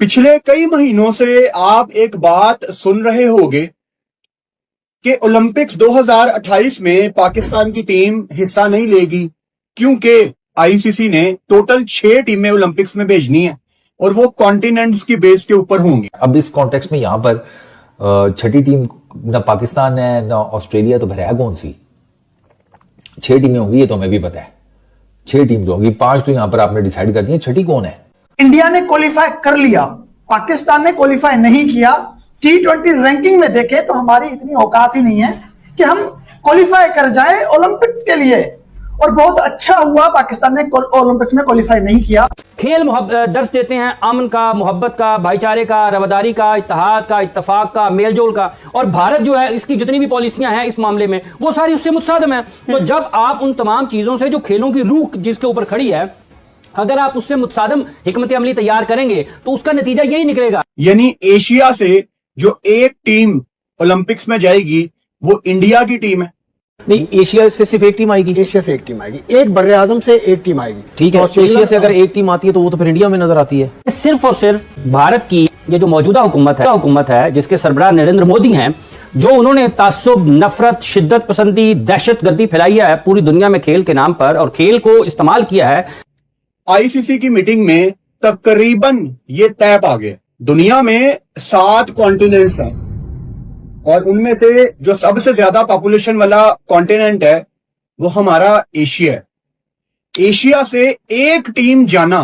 पिछले कई महीनों से आप एक बात सुन रहे होंगे कि ओलंपिक्स 2028 में पाकिस्तान की टीम हिस्सा नहीं लेगी क्योंकि आईसीसी ने टोटल 6 टीमें ओलंपिक्स में भेजनी है और वो कॉन्टिनेंट्स की बेस के ऊपर होंगी। अब इस कॉन्टेक्स्ट में यहां पर छठी टीम ना पाकिस्तान है ना ऑस्ट्रेलिया, तो फिर है कौन सी? 6 टीमें होंगी, ये तो हमें भी पता है। 6 टीम्स होंगी, 5 तो यहां पर आपने डिसाइड कर दिए, छठी कौन है? इंडिया ने क्वालिफाई कर लिया, पाकिस्तान ने क्वालिफाई नहीं किया। T20 रैंकिंग में देखें तो हमारी इतनी औकात ही नहीं है कि हम क्वालिफाई कर जाएं ओलंपिक्स के लिए, और बहुत अच्छा हुआ पाकिस्तान ने ओलंपिक्स में क्वालिफाई नहीं किया। खेल दर्ज देते हैं अमन का, मोहब्बत का, भाईचारे का, रवादारी का, इत्तेहाद का, इत्तफाक का, मेलजोल का, और भारत जो है इसकी जितनी भी पॉलिसियां हैं इस मामले में वो सारी उससे मुत्सादम है। तो जब आप उन तमाम चीजों से, जो खेलों की रूह जिसके ऊपर खड़ी है, अगर आप उससे मुत्सादम हिकमत अमली तैयार करेंगे तो उसका नतीजा यही निकलेगा। यानी एशिया से जो एक टीम ओलंपिक्स में जाएगी वो इंडिया की टीम है। नहीं, एशिया से सिर्फ एक टीम आएगी। एशिया से एक टीम आएगी, एक बर्रे आजम से एक टीम आएगी। ठीक है, एशिया से अगर एक टीम आती है तो वो तो फिर इंडिया में नजर आती है। सिर्फ और सिर्फ भारत की ये जो मौजूदा हुकूमत है जिसके सरबराह नरेंद्र मोदी हैं, जो उन्होंने तासुब, नफरत, शिद्दत पसंदी, दहशतगर्दी फैलाई है पूरी दुनिया में खेल के नाम पर, और खेल को इस्तेमाल किया है। आईसीसी की मीटिंग में तकरीबन ये तय पा गया, दुनिया में 7 कॉन्टिनेंट्स हैं और उनमें से जो सबसे ज्यादा पॉपुलेशन वाला कॉन्टिनेंट है वो हमारा एशिया है। एशिया से एक टीम जाना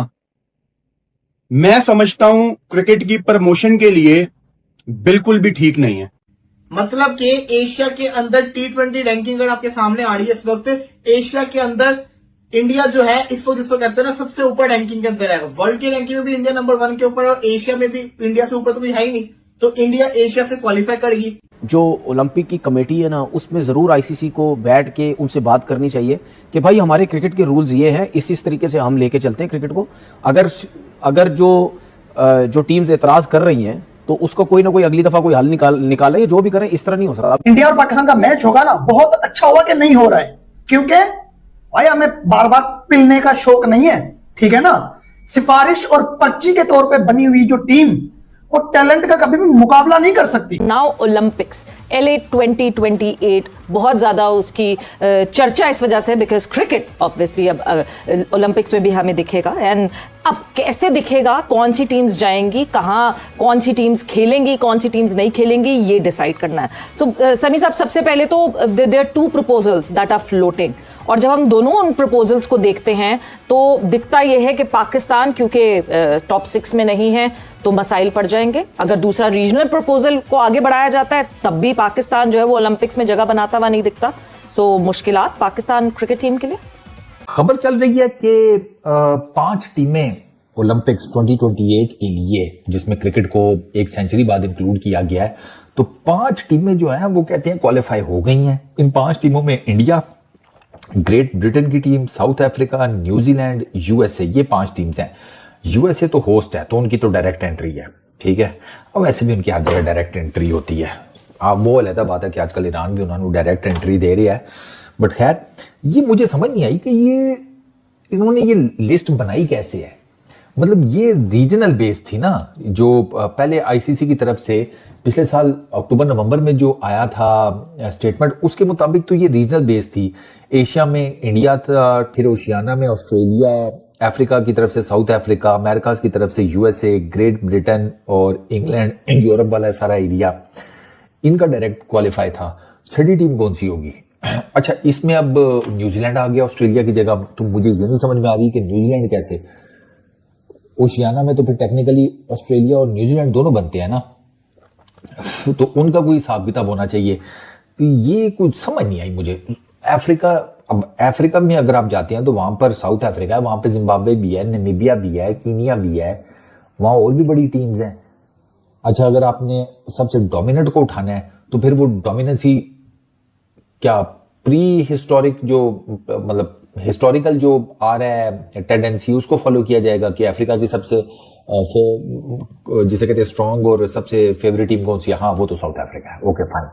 मैं समझता हूं क्रिकेट की प्रमोशन के लिए बिल्कुल भी ठीक नहीं है। मतलब कि एशिया के अंदर T20 रैंकिंग अगर आपके सामने आ रही है इस वक्त, एशिया के अंदर इंडिया जो है इस वक्त जिसको कहते हैं ना सबसे ऊपर रैंकिंग के अंदर है। वर्ल्ड की रैंकिंग में भी इंडिया नंबर 1 के ऊपर, और एशिया में भी इंडिया से ऊपर तो कोई है ही नहीं। तो इंडिया एशिया से क्वालिफाई करेगी। जो ओलंपिक की कमेटी है ना, उसमें जरूर आईसीसी को बैठ के उनसे बात करनी चाहिए कि भाई हमारे क्रिकेट के रूल्स ये हैं, इस तरीके से हम लेके चलते हैं क्रिकेट को। अगर जो टीम्स एतराज कर रही हैं तो उसको कोई ना कोई अगली दफा कोई हल निकाले, जो भी करें, इस तरह नहीं हो सकता। इंडिया और पाकिस्तान का मैच होगा ना, बहुत अच्छा होगा कि नहीं हो रहा है, क्योंकि भाई हमें बार बार पिलने का शौक नहीं है, ठीक है ना। सिफारिश और पर्ची के तौर पे बनी हुई जो टीम वो टैलेंट का कभी भी मुकाबला नहीं कर सकती। नाउ ओलंपिक्स LA 2028 बहुत ज्यादा उसकी चर्चा इस वजह से, बिकॉज क्रिकेट ऑब्वियसली अब ओलंपिक्स में भी हमें दिखेगा। एंड अब कैसे दिखेगा, कौन सी टीम्स जाएंगी, कहाँ कौन सी टीम्स खेलेंगी, कौन सी टीम्स नहीं खेलेंगी, ये डिसाइड करना है। सो समी साहब, सबसे पहले तो there are 2 proposals that are floating, और जब हम दोनों उन प्रपोजल्स को देखते हैं तो दिखता यह है कि पाकिस्तान क्योंकि टॉप 6 में नहीं है तो मसाइल पड़ जाएंगे। अगर दूसरा रीजनल प्रपोजल को आगे बढ़ाया जाता है तब भी पाकिस्तान जो है वो ओलंपिक्स में जगह बनाता हुआ नहीं दिखता। सो मुश्किलात पाकिस्तान क्रिकेट टीम के लिए। खबर चल रही है कि 5 टीमें ओलंपिक्स 2028 के लिए, जिसमें क्रिकेट को एक सेंचुरी बाद इंक्लूड किया गया है, तो 5 टीमें जो है वो कहते हैं क्वालिफाई हो गई हैं। इन 5 टीमों में इंडिया, ग्रेट ब्रिटेन की team, south Africa, New Zealand, USA, ये 5 टीम्स हैं। यूएसए तो होस्ट है तो उनकी तो डायरेक्ट एंट्री है, ठीक है। और वैसे भी उनकी हर जगह डायरेक्ट एंट्री होती है। वो अलग बात है कि आजकल ईरान भी उन्होंने डायरेक्ट एंट्री दे रही है। बट खैर, ये मुझे समझ नहीं आई कि इन्होंने ये लिस्ट बनाई कैसे है। मतलब ये रीजनल बेस थी ना, जो पहले आईसीसी की तरफ से पिछले साल अक्टूबर-नवंबर में जो आया था स्टेटमेंट, उसके मुताबिक तो ये रीजनल बेस थी। एशिया में इंडिया था, फिर ओशियाना में ऑस्ट्रेलिया, अफ्रीका की तरफ से साउथ अफ्रीका, अमेरिका की तरफ से यूएसए, ग्रेट ब्रिटेन और इंग्लैंड, यूरोप वाला सारा एरिया, इनका डायरेक्ट क्वालिफाई था। छठी टीम कौन सी होगी? अच्छा, इसमें अब न्यूजीलैंड आ गया ऑस्ट्रेलिया की जगह। तो मुझे ये नहीं समझ में आ रही कि न्यूजीलैंड कैसे, ओशियाना में तो फिर टेक्निकली ऑस्ट्रेलिया और न्यूजीलैंड दोनों बनते हैं ना, तो उनका कोई हिसाब किताब होना चाहिए। तो ये कुछ समझ नहीं आई मुझे। अब अफ्रीका में अगर आप जाते हैं तो वहां पर साउथ अफ्रीका है, वहां पर जिम्बाब्वे भी है, नामीबिया भी है, कीनिया भी है, वहां और भी बड़ी टीम्स हैं। अच्छा, अगर आपने सबसे डोमिनेंट को उठाना है तो फिर वो डोमिनेंसी क्या प्री हिस्टोरिक, जो मतलब हिस्टोरिकल जो आ रहा है टेंडेंसी, उसको फॉलो किया जाएगा कि अफ्रीका की सबसे जिसे कहते हैं स्ट्रांग और सबसे फेवरेट टीम कौन सी है? हाँ, वो तो साउथ अफ्रीका है। Okay fine.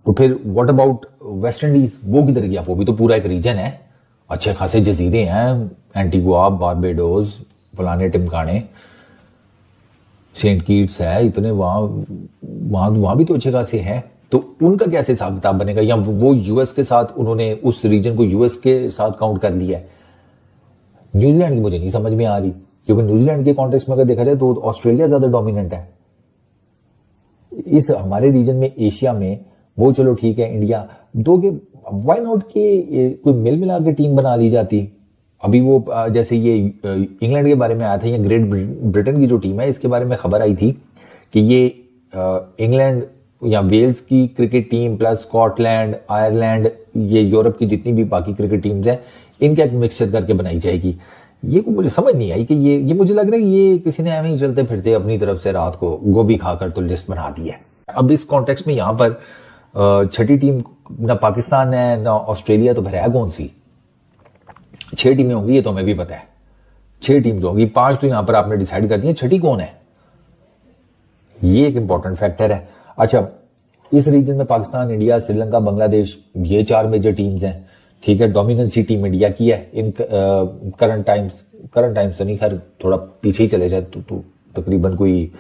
तो फिर व्हाट अबाउट वेस्ट इंडीज, वो किधर गया? वो भी तो पूरा एक रीजन है, अच्छे खासे जजीरे हैं, एंटीगुआ, बारबेडोस, फलाने टिमकाने। सेंट किट्स है, इतने वहां भी तो अच्छे खासे हैं। तो उनका कैसे हिसाब किताब बनेगा? या वो यूएस के साथ उन्होंने उस रीजन को यूएस के साथ काउंट कर लिया है। न्यूजीलैंड की मुझे नहीं समझ में आ रही, क्योंकि न्यूजीलैंड के कॉन्टेक्स्ट में अगर देखा जाए तो ऑस्ट्रेलिया ज्यादा डोमिनेंट है इस हमारे रीजन में, एशिया में। वो चलो ठीक है, इंडिया दो के व्हाई नॉट के कोई मिल मिला के टीम बना ली जाती। अभी वो जैसे ये इंग्लैंड के बारे में आया था, या ग्रेट ब्रिटेन की जो टीम है इसके बारे में खबर आई थी कि ये इंग्लैंड या वेल्स की cricket team plus Scotland, Ireland, ये यूरोप की जितनी भी बाकी क्रिकेट टीम्स हैं इनका एक मिक्सचर करके बनाई जाएगी। ये मुझे समझ नहीं आई कि ये मुझे लग रहा है कि ये किसी ने ऐਵੇਂ ही चलते फिरते अपनी तरफ से रात को गोभी खाकर तो लिस्ट बना दी है। अब इस कॉन्टेक्स्ट में यहाँ पर छठी टीम ना पाकिस्तान है ना ऑस्ट्रेलिया, तो फिर है कौन सी? 6 टीमें होंगी, ये तो हमें भी पता है 6 टीम्स होंगी, 5 तो यहां पर आपने डिसाइड कर दिए, छठी कौन है? ये एक इंपॉर्टेंट फैक्टर है। अच्छा, इस रीजन में पाकिस्तान, इंडिया, श्रीलंका, बांग्लादेश, ये 4 मेजर टीम्स हैं, ठीक है। डोमिनेंसी टीम इंडिया की है इन करंट टाइम्स तो नहीं, खैर थोड़ा पीछे ही चले जाए तो तकरीबन कोई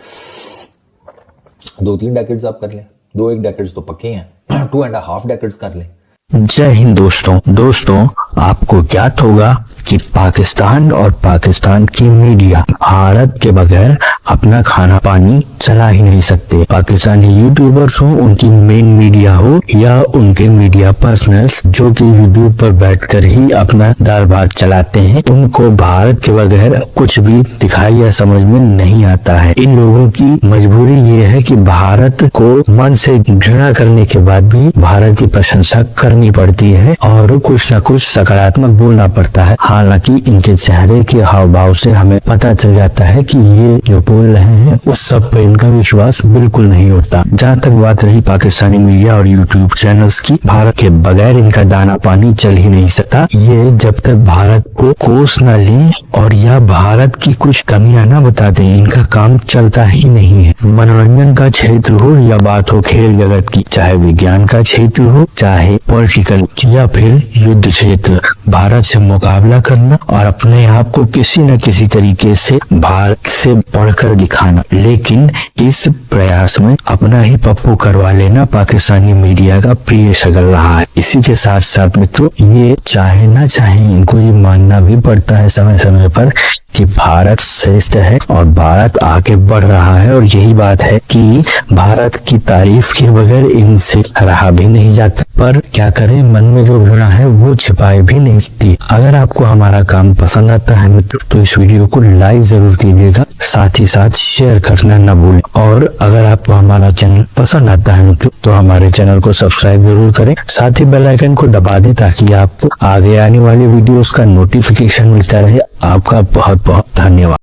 2-3 डेकेड्स आप कर लें, 2-1 डेकेड्स तो पक्के हैं, 2.5 डेकेड्स कर लें। जय हिंद दोस्तों, आपको ज्ञात होगा कि पाकिस्तान और पाकिस्तान की मीडिया भारत के बगैर अपना खाना पानी चला ही नहीं सकते। पाकिस्तानी यूट्यूबर्स हो, उनकी मेन मीडिया हो, या उनके मीडिया पर्सनल्स जो कि यूट्यूब पर बैठकर ही अपना दाल भात चलाते हैं, उनको भारत के बगैर कुछ भी दिखाई या समझ में नहीं आता है। इन लोगों की मजबूरी ये है कि भारत को मन से घृणा करने के बाद भी भारत की प्रशंसा करनी पड़ती है और कुछ न कुछ सकारात्मक बोलना पड़ता है। हालांकि इनके चेहरे के हाव भाव से हमें पता चल जाता है कि ये जो बोल रहे हैं उस सब पे इनका विश्वास बिल्कुल नहीं होता। जहाँ तक बात रही पाकिस्तानी मीडिया और यूट्यूब चैनल्स की, भारत के बगैर इनका दाना पानी चल ही नहीं सकता। ये जब तक भारत को कोस न लें और या भारत की कुछ कमियां न बता दें, इनका काम चलता ही नहीं है। मनोरंजन का क्षेत्र हो या बात हो खेल जगत की, चाहे विज्ञान का क्षेत्र हो, चाहे पॉलिटिकल या फिर युद्ध क्षेत्र, भारत से मुकाबला करना और अपने आप को किसी न किसी तरीके से भारत से बढ़कर दिखाना, लेकिन इस प्रयास में अपना ही पप्पू करवा लेना पाकिस्तानी मीडिया का प्रिय शगल रहा है। इसी के साथ साथ मित्रों, ये चाहे ना चाहे इनको ये मानना भी पड़ता है समय समय पर कि भारत श्रेष्ठ है और भारत आगे बढ़ रहा है, और यही बात है कि भारत की तारीफ के बगैर इनसे रहा भी नहीं जाता। पर क्या करें, मन में जो घृणा है वो छिपाए भी नहीं सकती। अगर आपको हमारा काम पसंद आता है मित्रों, तो इस वीडियो को लाइक जरूर कीजिएगा, साथ ही साथ शेयर करना न भूलें। और अगर आपको हमारा चैनल पसंद आता है मित्रों, तो हमारे चैनल को सब्सक्राइब जरूर करें, साथ ही बेल आइकन को दबा दें ताकि आपको आगे आने वाली वीडियोस का नोटिफिकेशन मिलता रहे। आपका बहुत बहुत धन्यवाद।